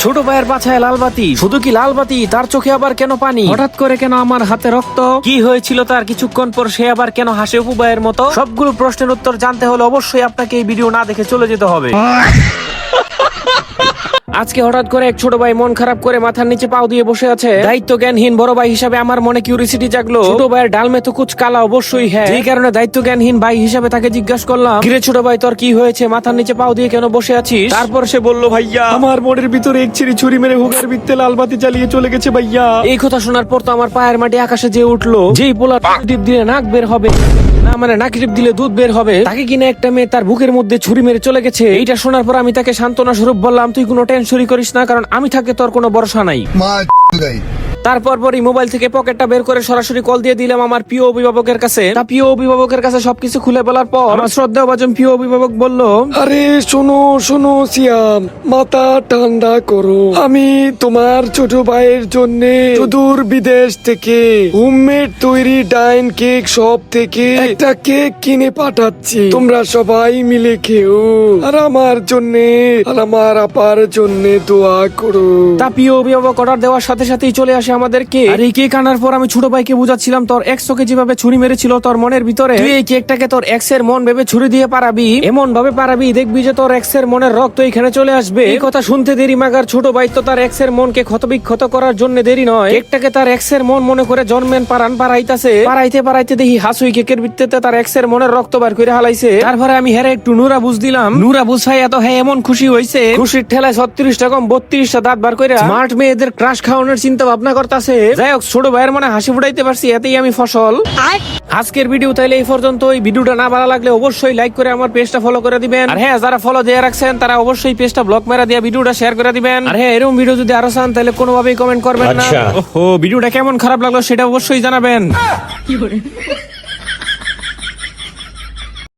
ছোট ভাইয়ের পাছায় লাল বাতি, শুধু কি লাল বাতি, তার চোখে আবার কেন পানি? হঠাৎ করে কেন আমার হাতে রক্ত? কি হয়েছিল তার কিছুক্ষণ পর সে আবার কেন হাসে অপু ভাইয়ের মতো? সবগুলো প্রশ্নের উত্তর জানতে হলে অবশ্যই আপনাকে এই ভিডিও না দেখে চলে যেতে হবে। আজকে হঠাৎ করে এক ছোট ভাই মন খারাপ করে মাথার নিচে পাও দিয়ে বসে আছে। দায়িত্ব জ্ঞানহীন বড় ভাই হিসাবে আমার মনে কিউরিসিটি জাগলো, ছোট ভাইয়ের ডাল মে তো কুছ কালা অবশ্যই হ্যাঁ। এই কারণে দায়িত্ব জ্ঞানহীন ভাই হিসাবে তাকে জিজ্ঞাসা করলাম, কিরে ছোট ভাই তোর কি হয়েছে, মাথার নিচে পাও দিয়ে কেন বসে আছিস? তারপর সে বলল, ভাইয়া আমার মনের ভিতরে এক ছুরি মেরে হুগার ভিত্তে লাল বাতি জ্বালিয়ে চলে গেছে ভাইয়া। এই কথা শোনার পর তো আমার পায়ের মাটি আকাশে যেয়ে উঠলো। যেই পোলা টিপ দিলে নাক বের হবে না, মানে নাক টিপ দিলে দুধ বের হবে, তাকে কিনা একটা মেয়ে তার বুকের মধ্যে ছুরি মেরে চলে গেছে। এইটা শোনার পর আমি তাকে সান্ত্বনা স্বরূপ বললাম, তুই কোনো টেনশনই করিস না, কারণ আমি থাকতে তোর কোনো ভরসা নাই। তারপর পরই মোবাইল থেকে পকেটটা বের করে সরাসরি কল দিয়ে দিলাম আমার প্রিয় অভিভাবকের কাছে। তা প্রিয় অভিভাবকের কাছে সবকিছু খুলে বলার পর আমার শ্রদ্ধাভাজন প্রিয় অভিভাবক বলল, আরে শোনো শোনো সিয়াম, মাথা ঠান্ডা করো। আমি তোমার ছোট ভাইয়ের জন্য সুদূর বিদেশ থেকে হোমমেড তৈরি ডাইন কেক শপ থেকে একটা কেক কিনে পাঠাচ্ছি। তোমরা সবাই মিলে খেও, আর আমার জন্য আর আমার আপার জন্য দোয়া করো। তা প্রিয় অভিভাবক অর্ডার দেওয়ার সাথে সাথেই চলে আসে আমাদের কেক। আর এই কেক আনার পর আমি ছোট ভাইকে বুঝাচ্ছিলাম, তোর এক্স তোকে যেভাবে ছুরি মেরেছিল তোর মনের ভিতরে, তুই এই কেকটাকে তোর এক্স এর মন ভেবে ছুরি দিয়ে পারাবি, এমন ভাবে পারাবি দেখবি যে তোর এক্স এর মনের রক্ত এখানে চলে আসবে। এই কথা শুনতে দেরি মাগার ছোট ভাই তো তার এক্স এর মনকে ক্ষতবিক্ষত করার জন্য দেরি নয়, কেকটাকে তার এক্স এর মন মনে করে জন্মেন পারান পারাইতাছে। পারাইতে দেখি হাসুই কেকের ভিত্তিতে তার এক্স এর মনের রক্ত বার করে হালাইছে। তারপরে আমি হেরে একটু নুরা বুঝ দিলাম, নুরা বুঝ ভাই এত হ্যাঁ এমন খুশি হয়েছে, খুশির ঠেলায় 36টা কম 32টা দাঁত বার করে স্মার্ট মেয়েদের ক্রাশ খাওয়ানোর চিন্তা ভাবনা করতেছে। যাই হোক, ছোট ভাইয়ের মনে হাসি ফুটাইতে পারছি, এতেই আমি ফসল। আজকের ভিডিও তাইলে এই পর্যন্ত। এই ভিডিওটা না ভালো লাগলে অবশ্যই লাইক করে আমার পেজটা ফলো করে দিবেন। আর হ্যাঁ, যারা ফলো দিয়ে রাখছেন তারা অবশ্যই পেজটা ব্লক মেরা দিয়ে ভিডিওটা শেয়ার করে দিবেন। আর হ্যাঁ, এরকম ভিডিও যদি আরো চান তাহলে কোনোভাবেই কমেন্ট করবেন না। ওহো, ভিডিওটা কেমন খারাপ লাগলো সেটা অবশ্যই জানাবেন।